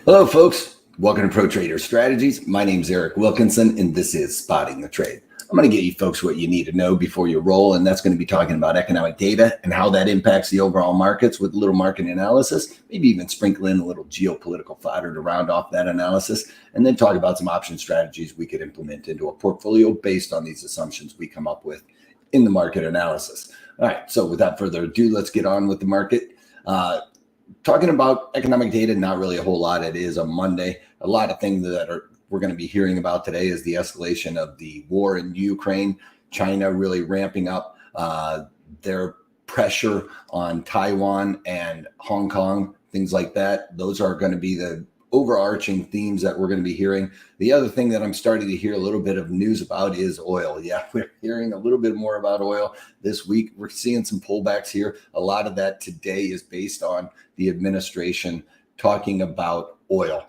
Hello, folks. Welcome to Pro Trader Strategies. My name is Eric Wilkinson, and this is Spotting the Trade. I'm going to get you folks what you need to know before you roll, and that's going to be talking about economic data and how that impacts the overall markets with a little market analysis, maybe even sprinkle in a little geopolitical fodder to round off that analysis, and then talk about some option strategies we could implement into a portfolio based on these assumptions we come up with in the market analysis. All right, so without further ado, let's get on with the market. Talking about economic data, not really a whole lot. It is a Monday. A lot of things that we're going to be hearing about today is the escalation of the war in Ukraine, China really ramping up their pressure on Taiwan and Hong Kong, things like that. Those are going to be the overarching themes that we're going to be hearing. The other thing that I'm starting to hear a little bit of news about is oil. Yeah, we're hearing a little bit more about oil this week. We're seeing some pullbacks here. A lot of that today is based on the administration talking about oil.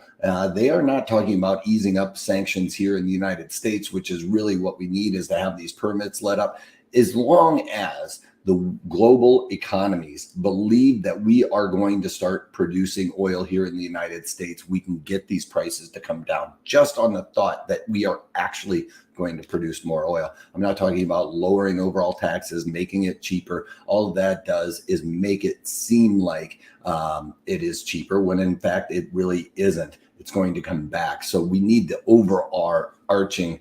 They are not talking about easing up sanctions here in the United States, which is really what we need, is to have these permits let up. As long as the global economies believe that we are going to start producing oil here in the United States, we can get these prices to come down just on the thought that we are actually going to produce more oil. I'm not talking about lowering overall taxes, making it cheaper. All that does is make it seem like it is cheaper when in fact it really isn't. It's going to come back. So we need the overarching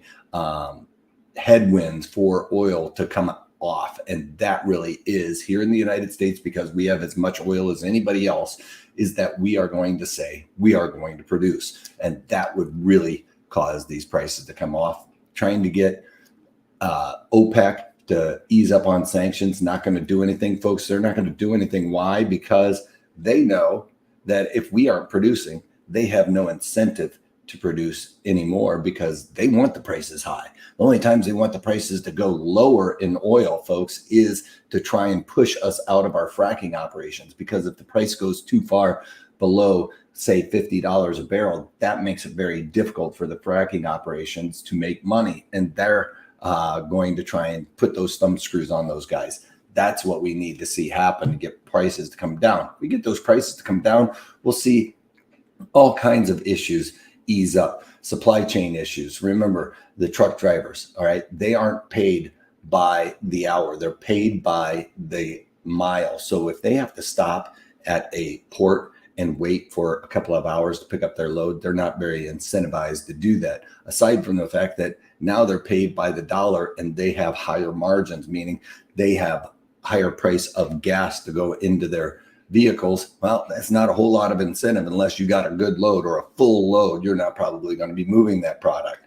headwinds for oil to come off, and that really is here in the United States, because we have as much oil as anybody else, is that we are going to say we are going to produce, and that would really cause these prices to come off. Trying to get OPEC to ease up on sanctions, not going to do anything, folks. They're not going to do anything. Why? Because they know that if we aren't producing, they have no incentive to produce anymore, because they want the prices high. The only times they want the prices to go lower in oil, folks, is to try and push us out of our fracking operations, because if the price goes too far below, say, $50 a barrel, that makes it very difficult for the fracking operations to make money, and they're going to try and put those thumb screws on those guys. That's what we need to see happen to get prices to come down. If we get those prices to come down, we'll see all kinds of issues ease up. Supply chain issues. Remember, the truck drivers, all right, they aren't paid by the hour. They're paid by the mile. So if they have to stop at a port and wait for a couple of hours to pick up their load, they're not very incentivized to do that. Aside from the fact that now they're paid by the dollar and they have higher margins, meaning they have higher price of gas to go into their vehicles. Well, that's not a whole lot of incentive unless you got a good load or a full load. You're not probably going to be moving that product.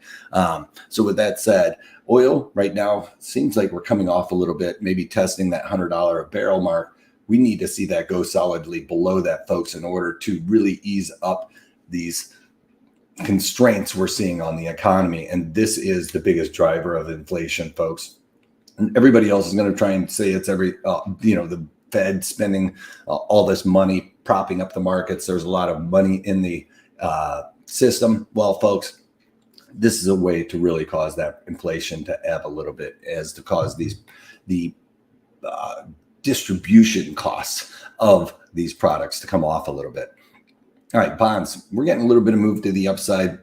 So with that said, oil right now seems like we're coming off a little bit, maybe testing that $100 a barrel mark. We need to see that go solidly below that, folks, in order to really ease up these constraints we're seeing on the economy. And this is the biggest driver of inflation, folks. And everybody else is going to try and say it's the Fed spending all this money propping up the markets. There's a lot of money in the system. Well, folks, this is a way to really cause that inflation to ebb a little bit, as to cause the distribution costs of these products to come off a little bit. All right, bonds. We're getting a little bit of move to the upside.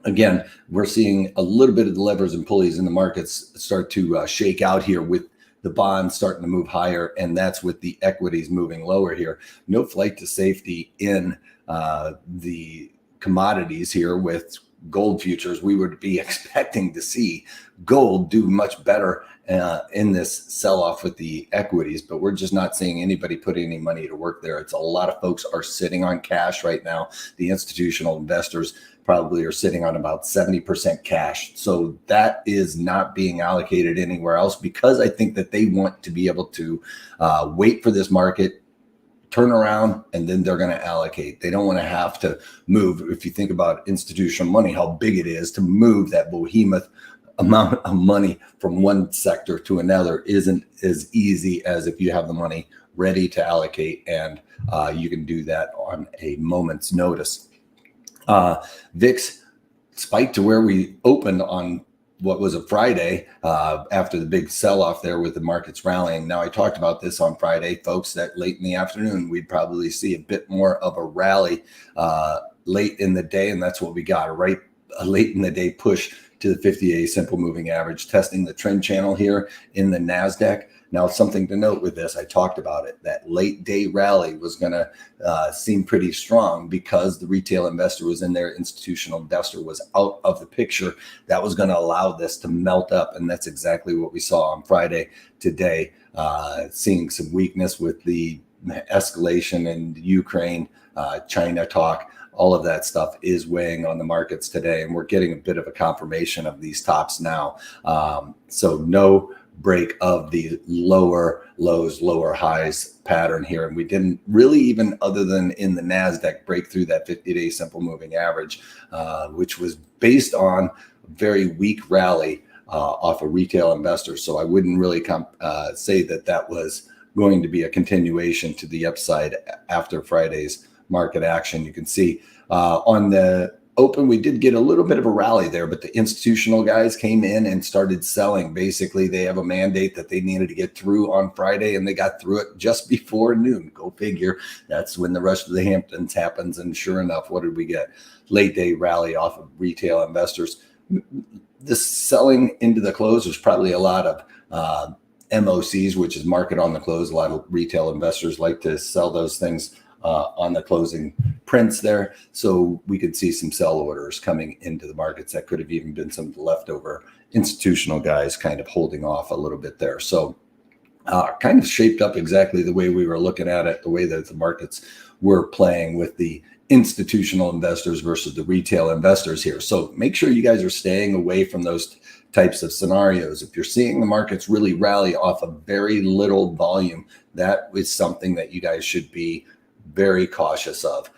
Again, we're seeing a little bit of the levers and pulleys in the markets start to shake out here, with the bonds starting to move higher, and that's with the equities moving lower here. No flight to safety in the commodities here with gold futures. We would be expecting to see gold do much better in this sell-off with the equities, but we're just not seeing anybody put any money to work there. It's a lot of folks are sitting on cash right now. The institutional investors probably are sitting on about 70% cash. So that is not being allocated anywhere else, because I think that they want to be able to wait for this market, turn around, and then they're going to allocate. They don't want to have to move. If you think about institutional money, how big it is to move that behemoth amount of money from one sector to another isn't as easy as if you have the money ready to allocate, and you can do that on a moment's notice. VIX spiked to where we opened on what was a Friday after the big sell-off there with the markets rallying. Now, I talked about this on Friday, folks, that late in the afternoon, we'd probably see a bit more of a rally late in the day, and that's what we got, right? A late in the day push to the 50-day simple moving average, testing the trend channel here in the NASDAQ. Now, something to note with this, I talked about it, that late day rally was going to seem pretty strong because the retail investor was in there, institutional investor was out of the picture. That was going to allow this to melt up, and that's exactly what we saw on Friday today, seeing some weakness with the escalation in Ukraine, China talk. All of that stuff is weighing on the markets today, and we're getting a bit of a confirmation of these tops now. So no break of the lower lows, lower highs pattern here. And we didn't really, even other than in the NASDAQ, break through that 50-day simple moving average, which was based on a very weak rally off of retail investors. So I wouldn't really say that that was going to be a continuation to the upside after Friday's market action. You can see on the open, we did get a little bit of a rally there, but the institutional guys came in and started selling. Basically, they have a mandate that they needed to get through on Friday, and they got through it just before noon. Go figure. That's when the rush to the Hamptons happens. And sure enough, what did we get? Late day rally off of retail investors. The selling into the close was probably a lot of MOCs, which is market on the close. A lot of retail investors like to sell those things on the closing prints there. So we could see some sell orders coming into the markets. That could have even been some leftover institutional guys kind of holding off a little bit there. So kind of shaped up exactly the way we were looking at it, the way that the markets were playing with the institutional investors versus the retail investors here. So make sure you guys are staying away from those types of scenarios. If you're seeing the markets really rally off of very little volume, that is something that you guys should be very cautious of.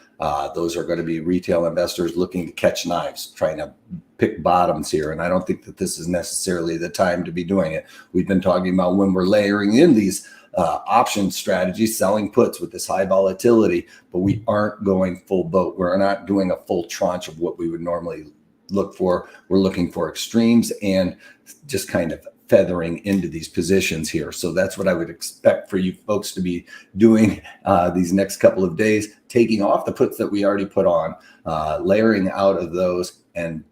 Those are going to be retail investors looking to catch knives, trying to pick bottoms here. And I don't think that this is necessarily the time to be doing it. We've been talking about when we're layering in these option strategies, selling puts with this high volatility, but we aren't going full boat. We're not doing a full tranche of what we would normally look for. We're looking for extremes and just kind of feathering into these positions here. So that's what I would expect for you folks to be doing these next couple of days, taking off the puts that we already put on, layering out of those, and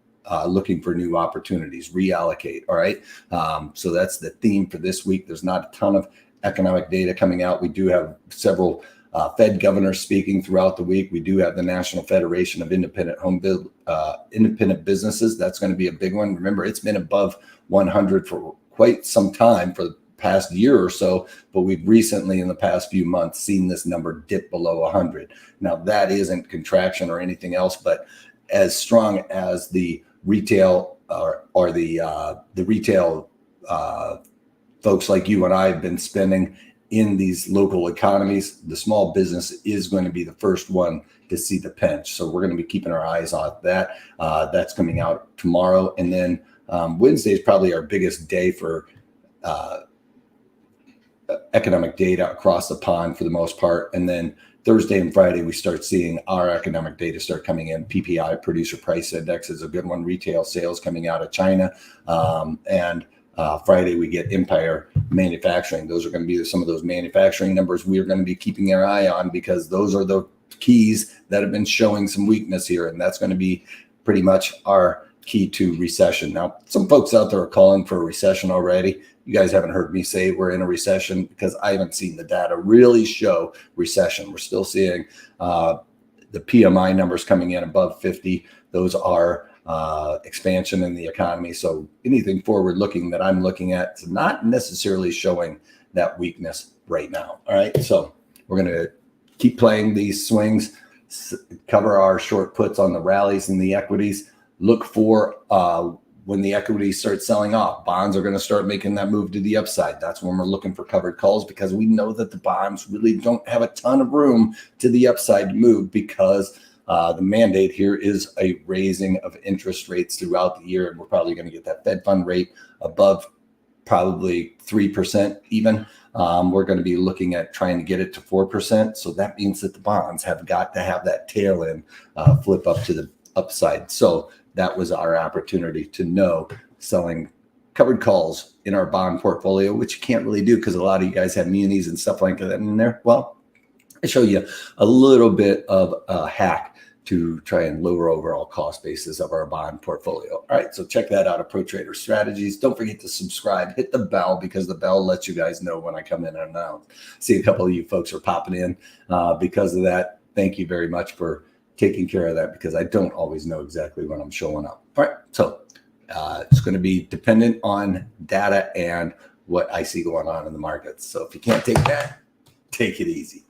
looking for new opportunities, reallocate. All right. So that's the theme for this week. There's not a ton of economic data coming out. We do have several Fed governors speaking throughout the week. We do have the National Federation of Independent Independent Businesses. That's going to be a big one. Remember, it's been above 100 for quite some time, for the past year or so, but we've recently in the past few months seen this number dip below 100. Now that isn't contraction or anything else, but as strong as the retail or the retail folks like you and I have been spending in these local economies, the small business is going to be the first one to see the pinch. So we're going to be keeping our eyes on that. That's coming out tomorrow. And then Wednesday is probably our biggest day for economic data across the pond for the most part. And then Thursday and Friday, we start seeing our economic data start coming in. PPI, Producer Price Index, is a good one. Retail sales coming out of China. And Friday, we get Empire Manufacturing. Those are going to be some of those manufacturing numbers we're going to be keeping our eye on, because those are the keys that have been showing some weakness here. And that's going to be pretty much our key to recession. Now, some folks out there are calling for a recession already. You guys haven't heard me say we're in a recession, because I haven't seen the data really show recession. We're still seeing the PMI numbers coming in above 50. Those are expansion in the economy. So anything forward looking that I'm looking at is not necessarily showing that weakness right now. All right. So we're going to keep playing these swings, cover our short puts on the rallies and the equities. Look for when the equities start selling off. Bonds are going to start making that move to the upside. That's when we're looking for covered calls, because we know that the bonds really don't have a ton of room to the upside to move, because the mandate here is a raising of interest rates throughout the year. And we're probably going to get that Fed fund rate above probably 3% even. We're going to be looking at trying to get it to 4%. So that means that the bonds have got to have that tail end flip up to the upside. So that was our opportunity to know selling covered calls in our bond portfolio, which you can't really do because a lot of you guys have munis and stuff like that in there. Well, I show you a little bit of a hack to try and lower overall cost basis of our bond portfolio. All right, so check that out at Pro Trader Strategies. Don't forget to subscribe, hit the bell, because the bell lets you guys know when I come in and announce. See, a couple of you folks are popping in because of that. Thank you very much for taking care of that, because I don't always know exactly when I'm showing up. All right, so it's going to be dependent on data and what I see going on in the markets. So if you can't take that, take it easy.